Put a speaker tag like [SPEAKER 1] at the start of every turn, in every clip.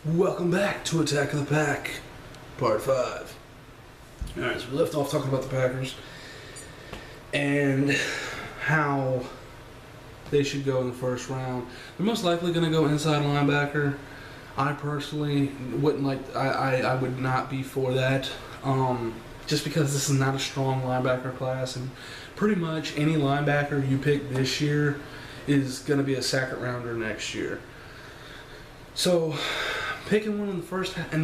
[SPEAKER 1] Welcome back to Attack of the Pack, Part 5. Alright, so we left off talking about the Packers and how they should go in the first round. They're most likely going to go inside linebacker. I personally wouldn't like, I would not be for that, just because this is not a strong linebacker class, and pretty much any linebacker you pick this year is going to be a second rounder next year. So picking one in the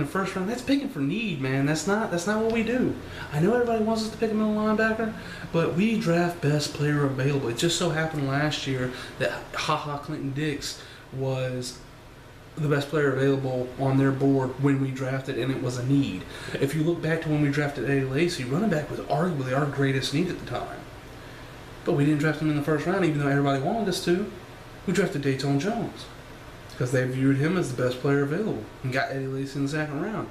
[SPEAKER 1] first round, that's picking for need, man. That's not what we do. I know everybody wants us to pick a middle linebacker, but we draft best player available. It just so happened last year that Clinton Dix was the best player available on their board when we drafted, and it was a need. If you look back to when we drafted Eddie Lacy, running back was arguably our greatest need at the time. But we didn't draft him in the first round, even though everybody wanted us to. We drafted Dayton Jones because they viewed him as the best player available and got Eddie Lacy in the second round.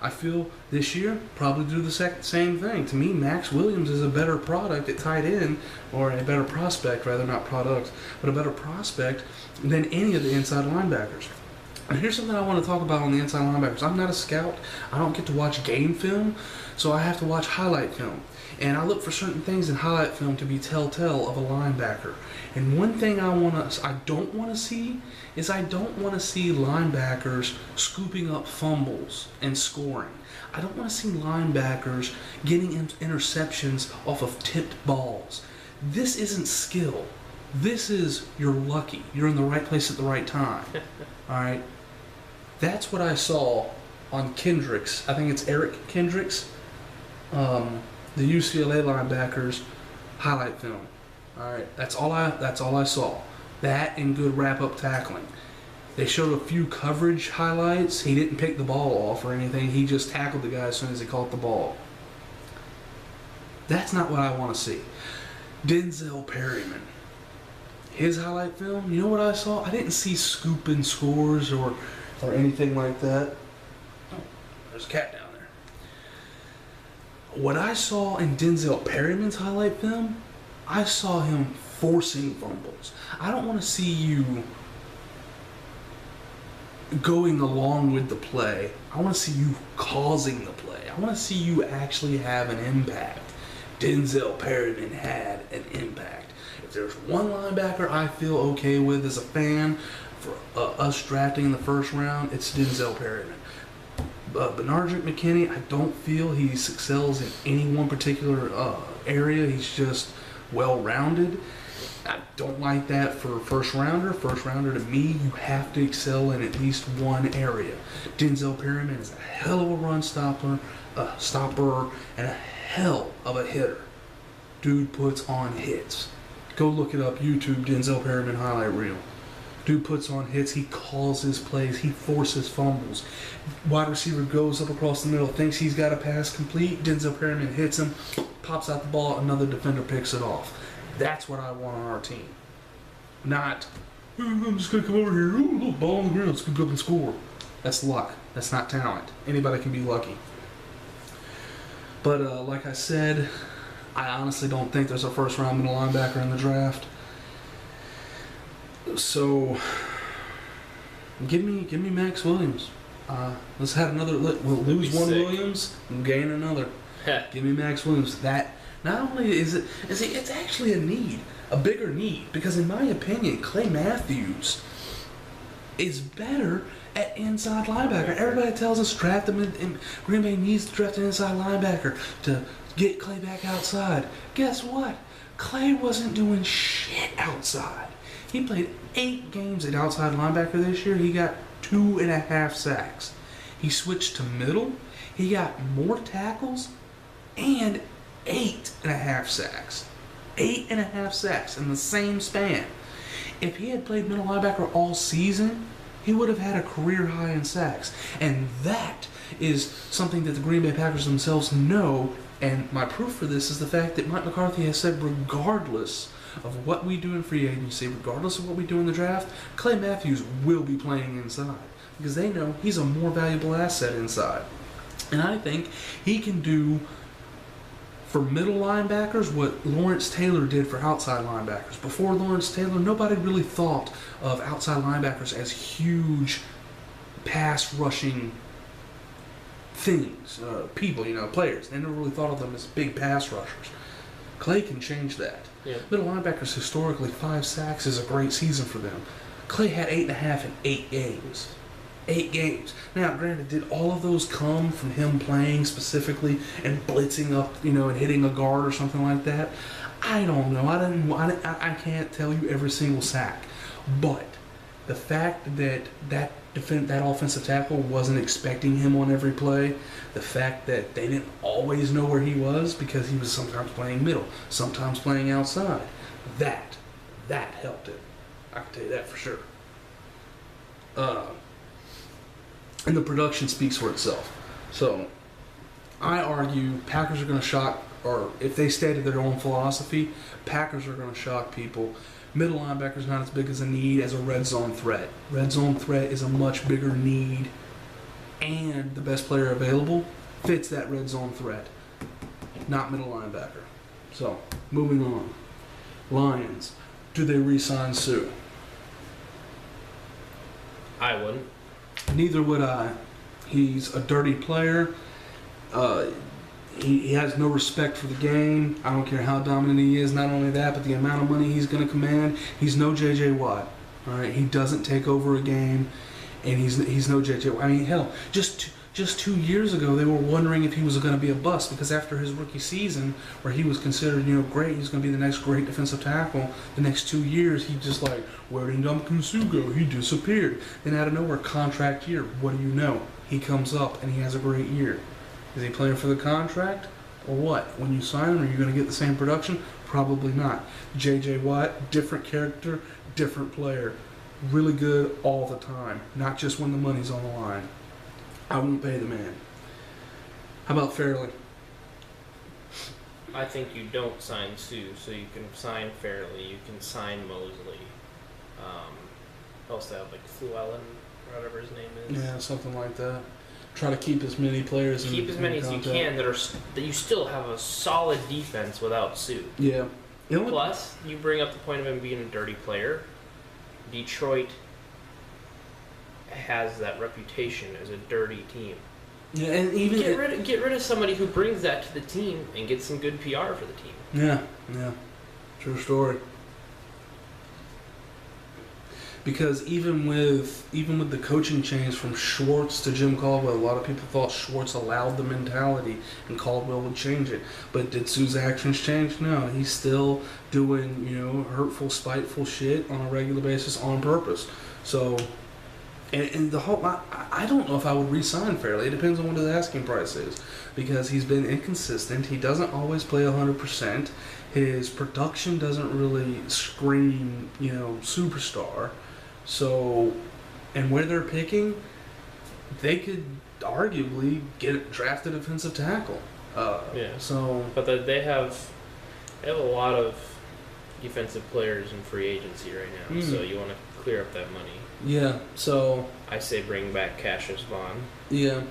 [SPEAKER 1] I feel this year probably do the same thing. To me, Max Williams is a better product at tight end, or a better prospect, rather, not product, but a better prospect than any of the inside linebackers. And here's something I want to talk about on the inside linebackers. I'm not a scout. I don't get to watch game film, so I have to watch highlight film. And I look for certain things in highlight film to be telltale of a linebacker. And one thing I don't want to see linebackers scooping up fumbles and scoring. I don't want to see linebackers getting interceptions off of tipped balls. This isn't skill. This is you're lucky. You're in the right place at the right time. All right. That's what I saw on Kendricks. I think it's Eric Kendricks, the UCLA linebackers highlight film. All right, that's all I saw. That and good wrap-up tackling. They showed a few coverage highlights. He didn't pick the ball off or anything. He just tackled the guy as soon as he caught the ball. That's not what I want to see. Denzel Perryman. His highlight film, you know what I saw? I didn't see scooping scores or anything like that. Oh, there's a cat down there. What I saw in Denzel Perryman's highlight film, I saw him forcing fumbles. I don't want to see you going along with the play. I want to see you causing the play. I want to see you actually have an impact. Denzel Perryman had an impact. If there's one linebacker I feel okay with as a fan for us drafting in the first round, it's Denzel Perryman. Benardrick McKinney, I don't feel he excels in any one particular area. He's just well-rounded. I don't like that for first rounder. First rounder, to me, you have to excel in at least one area. Denzel Perryman is a hell of a run stopper, and a hell of a hitter. Dude puts on hits. Go look it up, YouTube, Denzel Perryman highlight reel. Dude puts on hits, he calls his plays, he forces fumbles. Wide receiver goes up across the middle, thinks he's got a pass complete, Denzel Perryman hits him, pops out the ball, another defender picks it off. That's what I want on our team. Not, I'm just going to come over here, little ball on the ground, scoop up and score. That's luck. That's not talent. Anybody can be lucky. But like I said, I honestly don't think there's a first round middle linebacker in the draft. So give me Max Williams. Let's have another. We'll lose one sick. Williams and gain another. Give me Max Williams. That not only is it's actually a bigger need, because in my opinion, Clay Matthews is better at inside linebacker. Everybody tells us draft him, and Green Bay needs to draft an inside linebacker to get Clay back outside. Guess what? Clay wasn't doing shit outside. He played 8 games at outside linebacker this year. He got 2.5 sacks. He switched to middle. He got more tackles and 8.5 sacks. 8.5 sacks in the same span. If he had played middle linebacker all season, he would have had a career high in sacks. And that is something that the Green Bay Packers themselves know. And my proof for this is the fact that Mike McCarthy has said, regardless of what we do in free agency, regardless of what we do in the draft, Clay Matthews will be playing inside, because they know he's a more valuable asset inside. And I think he can do for middle linebackers what Lawrence Taylor did for outside linebackers. Before Lawrence Taylor, nobody really thought of outside linebackers as huge pass rushing things, people, players. They never really thought of them as big pass rushers. Clay can change that.
[SPEAKER 2] Yeah.
[SPEAKER 1] Middle linebackers, historically, 5 sacks is a great season for them. Clay had 8.5 in 8 games. 8 games. Now, granted, did all of those come from him playing specifically and blitzing up, and hitting a guard or something like that? I don't know. I can't tell you every single sack. But the fact that that offensive tackle wasn't expecting him on every play, the fact that they didn't always know where he was because he was sometimes playing middle, sometimes playing outside, that helped him. I can tell you that for sure. And the production speaks for itself. So, I argue Packers are going to shock, or if they stay to their own philosophy, Packers are going to shock people. Middle linebacker is not as big as a need as a red zone threat. Red zone threat is a much bigger need, and the best player available fits that red zone threat, not middle linebacker. So, moving on. Lions, do they re-sign Sue?
[SPEAKER 2] I wouldn't.
[SPEAKER 1] Neither would I. He's a dirty player. He has no respect for the game. I don't care how dominant he is. Not only that, but the amount of money he's going to command. He's no J.J. Watt. All right, he doesn't take over a game, and he's no J.J. Watt. I mean, hell, just 2 years ago, they were wondering if he was going to be a bust because after his rookie season, where he was considered, great, he's going to be the next great defensive tackle. The next 2 years, he just like, where did Ndamukong Suh go? He disappeared. Then out of nowhere, contract year. What do you know? He comes up and he has a great year. Is he playing for the contract or what? When you sign him, are you going to get the same production? Probably not. J.J. Watt, different character, different player. Really good all the time, not just when the money's on the line. I wouldn't pay the man. How about Fairley?
[SPEAKER 2] I think you don't sign Sue, so you can sign Fairley, you can sign Mosley. Also have like Llewellyn, or whatever his name is.
[SPEAKER 1] Yeah, something like that. Try to keep as many players in
[SPEAKER 2] Keep as many as you can that you still have a solid defense without Sue.
[SPEAKER 1] Yeah.
[SPEAKER 2] Plus, you bring up the point of him being a dirty player. Detroit has that reputation as a dirty team.
[SPEAKER 1] Yeah, and even
[SPEAKER 2] get rid of somebody who brings that to the team and get some good PR for the team.
[SPEAKER 1] Yeah. True story. Because even with the coaching change from Schwartz to Jim Caldwell, a lot of people thought Schwartz allowed the mentality and Caldwell would change it. But did Sue's actions change? No. He's still doing, hurtful, spiteful shit on a regular basis on purpose. So, and the whole, I don't know if I would re-sign Fairley. It depends on what his asking price is. Because he's been inconsistent. He doesn't always play 100%. His production doesn't really scream, superstar. So, and where they're picking, they could arguably draft a defensive tackle. So,
[SPEAKER 2] but they have a lot of defensive players in free agency right now. So you want to clear up that money.
[SPEAKER 1] Yeah. So
[SPEAKER 2] I say bring back Cassius Vaughn.
[SPEAKER 1] Yeah.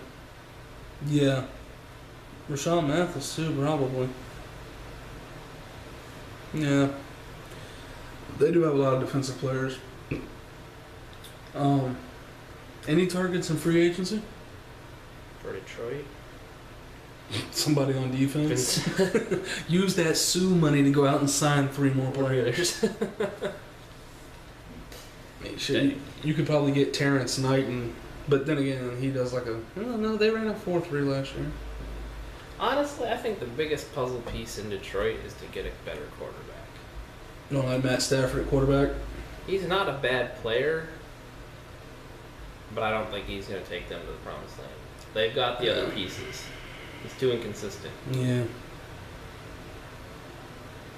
[SPEAKER 1] Rashawn Mathis too, probably. Yeah. They do have a lot of defensive players. Any targets in free agency?
[SPEAKER 2] For Detroit?
[SPEAKER 1] Somebody on defense? Use that Sue money to go out and sign 3 more players. You could probably get Terrence Knight, but then again, he does they ran a 4-3 last year.
[SPEAKER 2] Honestly, I think the biggest puzzle piece in Detroit is to get a better quarterback.
[SPEAKER 1] You don't like Matt Stafford at quarterback?
[SPEAKER 2] He's not a bad player, but I don't think he's going to take them to the promised land. They've got the other pieces. He's too inconsistent.
[SPEAKER 1] Yeah.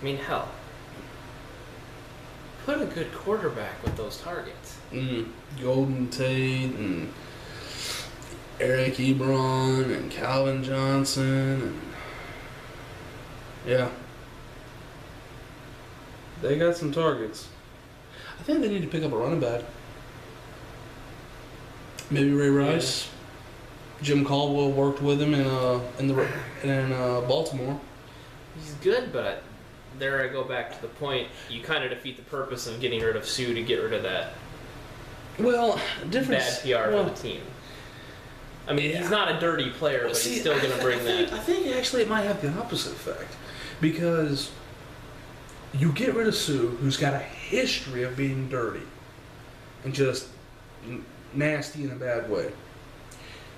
[SPEAKER 2] I mean, hell. Put a good quarterback with those targets.
[SPEAKER 1] Golden Tate and Eric Ebron and Calvin Johnson. Yeah. They got some targets. I think they need to pick up a running back. Maybe Ray Rice. Yeah. Jim Caldwell worked with him in Baltimore.
[SPEAKER 2] He's good, but there I go back to the point. You kind of defeat the purpose of getting rid of Sue to get rid of that
[SPEAKER 1] Well, different.
[SPEAKER 2] bad PR for the team. I mean, he's not a dirty player, but he's still going to bring that.
[SPEAKER 1] I think actually it might have the opposite effect. Because you get rid of Sue, who's got a history of being dirty and just nasty in a bad way.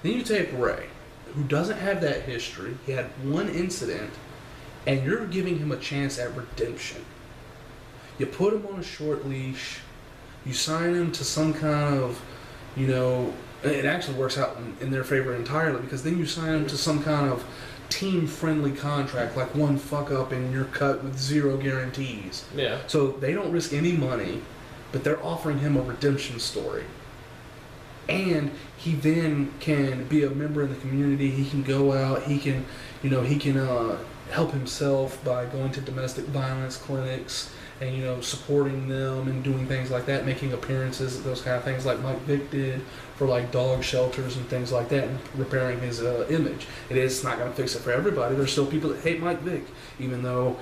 [SPEAKER 1] Then you take Ray, who doesn't have that history. He had one incident, and you're giving him a chance at redemption. You put him on a short leash. You sign him to some kind of, it actually works out in their favor entirely, because then you sign him to some kind of team-friendly contract, like one fuck up and you're cut with 0 guarantees.
[SPEAKER 2] Yeah.
[SPEAKER 1] So they don't risk any money, but they're offering him a redemption story. And he then can be a member in the community. He can go out. He can, help himself by going to domestic violence clinics and, supporting them and doing things like that, making appearances, those kind of things like Mike Vick did for like dog shelters and things like that, and repairing his image. It's not going to fix it for everybody. There's still people that hate Mike Vick, even though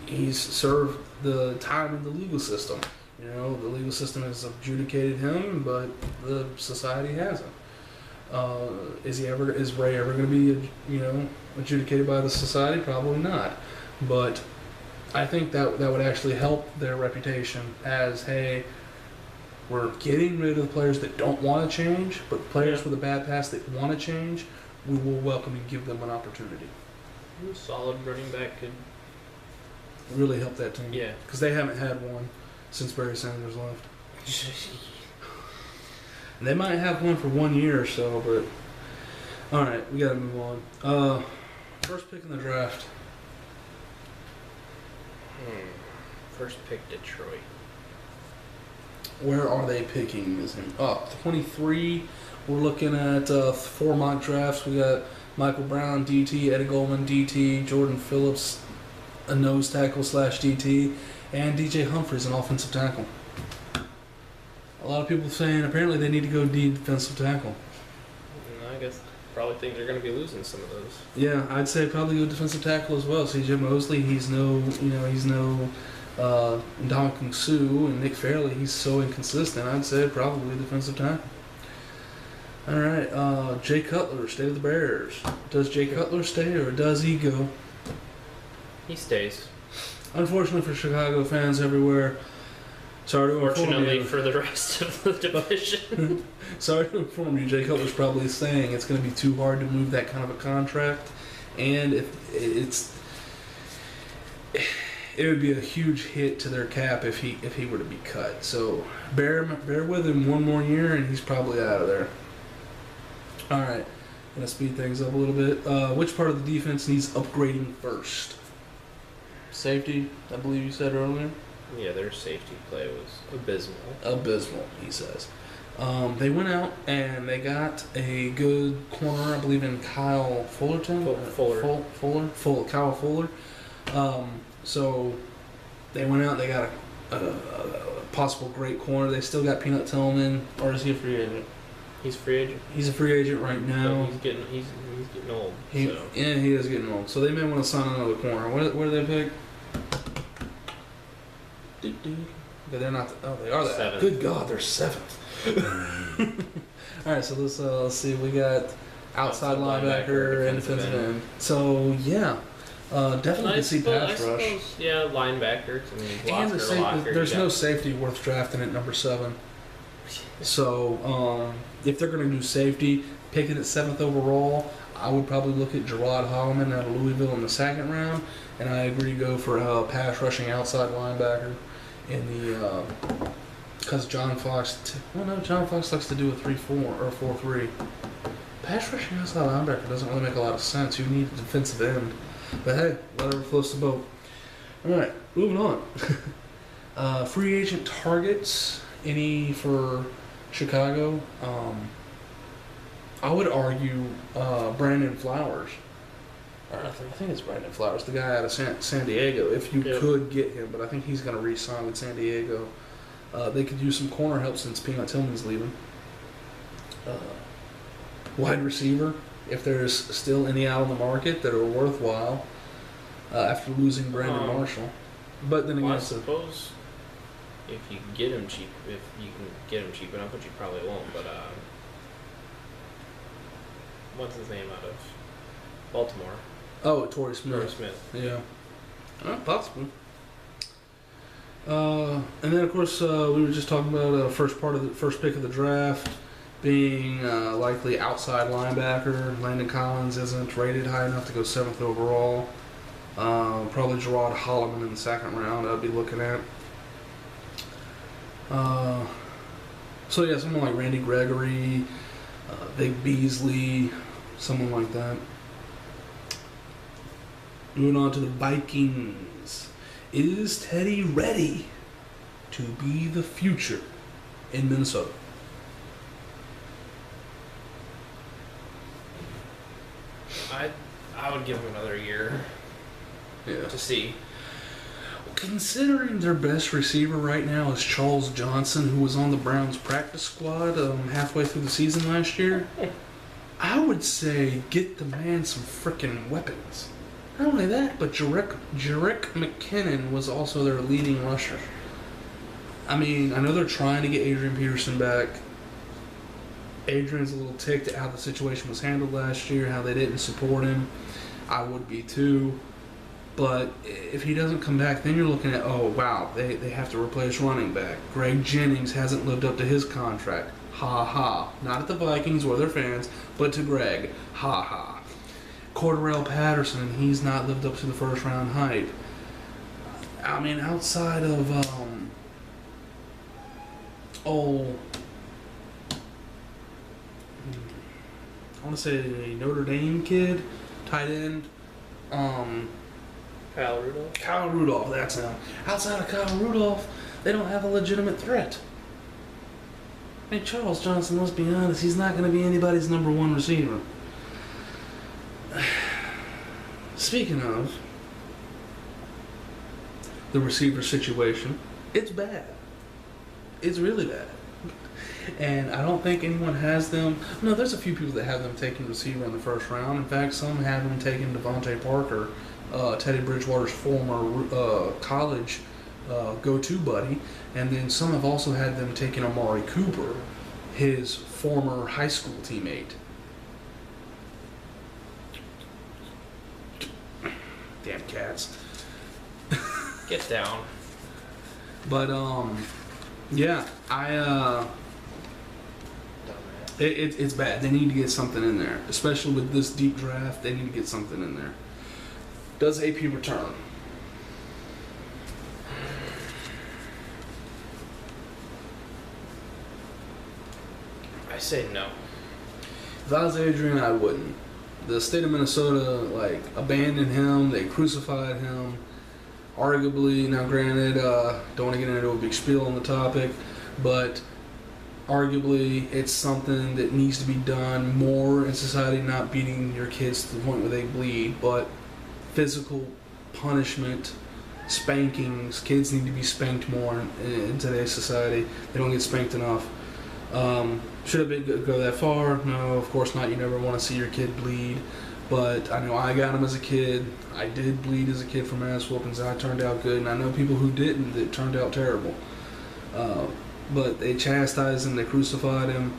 [SPEAKER 1] he's served the time in the legal system. The legal system has adjudicated him, but the society hasn't. Is Ray ever going to be, adjudicated by the society? Probably not. But I think that would actually help their reputation as, hey, we're getting rid of the players that don't want to change, but players with a bad past that want to change, we will welcome and give them an opportunity.
[SPEAKER 2] A solid running back could
[SPEAKER 1] really help that team.
[SPEAKER 2] Yeah.
[SPEAKER 1] Because they haven't had one since Barry Sanders left. And they might have one for 1 year or so, but alright, we gotta move on. First pick in the draft.
[SPEAKER 2] First pick, Detroit.
[SPEAKER 1] Where are they picking? Is him up 23? We're looking at 4 mock drafts. We got Michael Brown, DT, Eddie Goldman, DT, Jordan Phillips, a nose tackle / DT, and DJ Humphries, an offensive tackle. A lot of people saying apparently they need to go defensive tackle.
[SPEAKER 2] I guess probably think they're going to be losing some of those.
[SPEAKER 1] Yeah, I'd say probably go defensive tackle as well. CJ Mosley, he's no Ndamukong Suh, and Nick Fairley, he's so inconsistent. I'd say probably defensive tackle. All right, Jay Cutler, state of the Bears. Does Jay Cutler stay or does he go?
[SPEAKER 2] He stays.
[SPEAKER 1] Unfortunately for Chicago fans everywhere, sorry to inform
[SPEAKER 2] Fortunately
[SPEAKER 1] you.
[SPEAKER 2] for the rest of the division.
[SPEAKER 1] Sorry to inform you, Jay Cutler's probably saying it's going to be too hard to move that kind of a contract, and it would be a huge hit to their cap if he were to be cut. So bear with him 1 more year, and he's probably out of there. All right, gonna speed things up a little bit. Which part of the defense needs upgrading first? Safety, I believe you said earlier.
[SPEAKER 2] Yeah, their safety play was abysmal.
[SPEAKER 1] Abysmal, he says. They went out and they got a good corner, I believe, in Kyle Fullerton. Kyle Fuller. So they went out and they got a possible great corner. They still got Peanut Tillman, or is he a free agent?
[SPEAKER 2] He's free agent.
[SPEAKER 1] He's a free agent right now.
[SPEAKER 2] He's getting old.
[SPEAKER 1] Yeah, he is getting old. So they may want to sign another corner. Where do they pick? But they're not. They are that.
[SPEAKER 2] 7th.
[SPEAKER 1] Good God, they're 7th. All right, so let's see. We got outside linebacker and defensive end. So yeah, definitely can see pass rush.
[SPEAKER 2] Suppose, yeah, linebacker. I mean,
[SPEAKER 1] And there's no safety worth drafting at number 7. So if they're going to do safety, picking at 7th overall, I would probably look at Gerard Holloman out of Louisville in the 2nd round, and I agree go for a pass rushing outside linebacker in the because John Fox likes to do a 3-4 or a 4-3. Pass rushing outside linebacker doesn't really make a lot of sense. You need a defensive end, but hey, whatever floats the boat. All right, moving on. Free agent targets. Any for Chicago? I would argue Brandon Flowers. I think it's Brandon Flowers, the guy out of San Diego, if you could get him, but I think he's going to re-sign with San Diego. They could use some corner help since Peanut Tillman's leaving. Wide receiver, if there's still any out on the market that are worthwhile after losing Brandon Marshall. But then again,
[SPEAKER 2] I suppose if you get him cheap, if you can get him cheap enough, which you probably won't. But what's his name out of Baltimore?
[SPEAKER 1] Oh, Torrey Smith.
[SPEAKER 2] Torrey Smith.
[SPEAKER 1] Yeah, possible. And then of course we were just talking about first pick of the draft being likely outside linebacker. Landon Collins isn't rated high enough to go 7th overall. Probably Gerard Holloman in the 2nd round I'd be looking at. So yeah, someone like Randy Gregory, Vic Beasley, someone like that. Moving on to the Vikings. Is Teddy ready to be the future in Minnesota?
[SPEAKER 2] I would give him another year to see.
[SPEAKER 1] Considering their best receiver right now is Charles Johnson, who was on the Browns practice squad halfway through the season last year, I would say get the man some freaking weapons. Not only that, but Jerick McKinnon was also their leading rusher. I mean, I know they're trying to get Adrian Peterson back. Adrian's a little ticked at how the situation was handled last year, how they didn't support him. I would be too. But if he doesn't come back, then you're looking at, oh, wow, they have to replace running back. Greg Jennings hasn't lived up to his contract. Ha ha. Not at the Vikings or their fans, but to Greg. Ha ha. Cordarrelle Patterson, he's not lived up to the first round hype. I mean, outside of I want to say a Notre Dame kid, tight end, Kyle Rudolph, that's him. Outside of Kyle Rudolph, they don't have a legitimate threat. I mean, Charles Johnson, let's be honest, he's not going to be anybody's number 1 receiver. Speaking of the receiver situation, it's bad. It's really bad. And I don't think anyone has them. No, there's a few people that have them taking receiver in the first round. In fact, some have them taking Devontae Parker, Teddy Bridgewater's former college go-to buddy. And then some have also had them taking Amari Cooper, his former high school teammate. Damn cats.
[SPEAKER 2] Get down.
[SPEAKER 1] But yeah, it's bad. They need to get something in there, especially with this deep draft. They need to get something in there. Does AP return?
[SPEAKER 2] I say no.
[SPEAKER 1] If I was Adrian, I wouldn't. The state of Minnesota abandoned him. They crucified him. Arguably, now granted, don't want to get into a big spiel on the topic, but arguably it's something that needs to be done more in society, not beating your kids to the point where they bleed, but physical punishment, spankings. Kids need to be spanked more in today's society. They don't get spanked enough. Should it go that far? No, of course not. You never want to see your kid bleed. But I know I got him as a kid. I did bleed as a kid from ass whoopings. I turned out good. And I know people who didn't that turned out terrible. But they chastised him. They crucified him.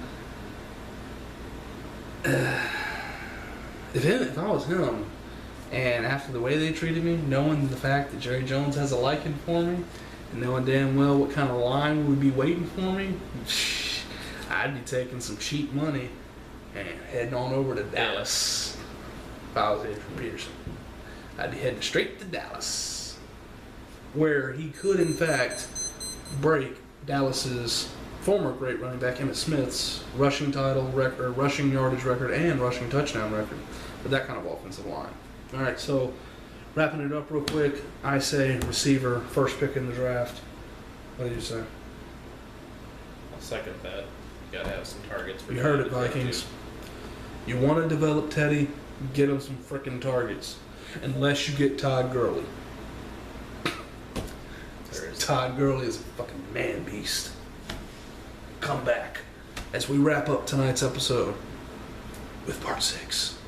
[SPEAKER 1] If I was him, and after the way they treated me, knowing the fact that Jerry Jones has a liking for me, and knowing damn well what kind of line would be waiting for me, I'd be taking some cheap money and heading on over to Dallas. If I was Adrian Peterson, I'd be heading straight to Dallas, where he could in fact break Dallas's former great running back Emmitt Smith's rushing title record, rushing yardage record, and rushing touchdown record with that kind of offensive line. All right, so wrapping it up real quick, I say receiver, first pick in the draft. What do you say?
[SPEAKER 2] I'll second that. You gotta have some targets.
[SPEAKER 1] You heard it, Vikings. You want to develop Teddy, get him some freaking targets. Unless you get Todd Gurley. Todd Gurley is a fucking man beast. Come back as we wrap up tonight's episode with part 6.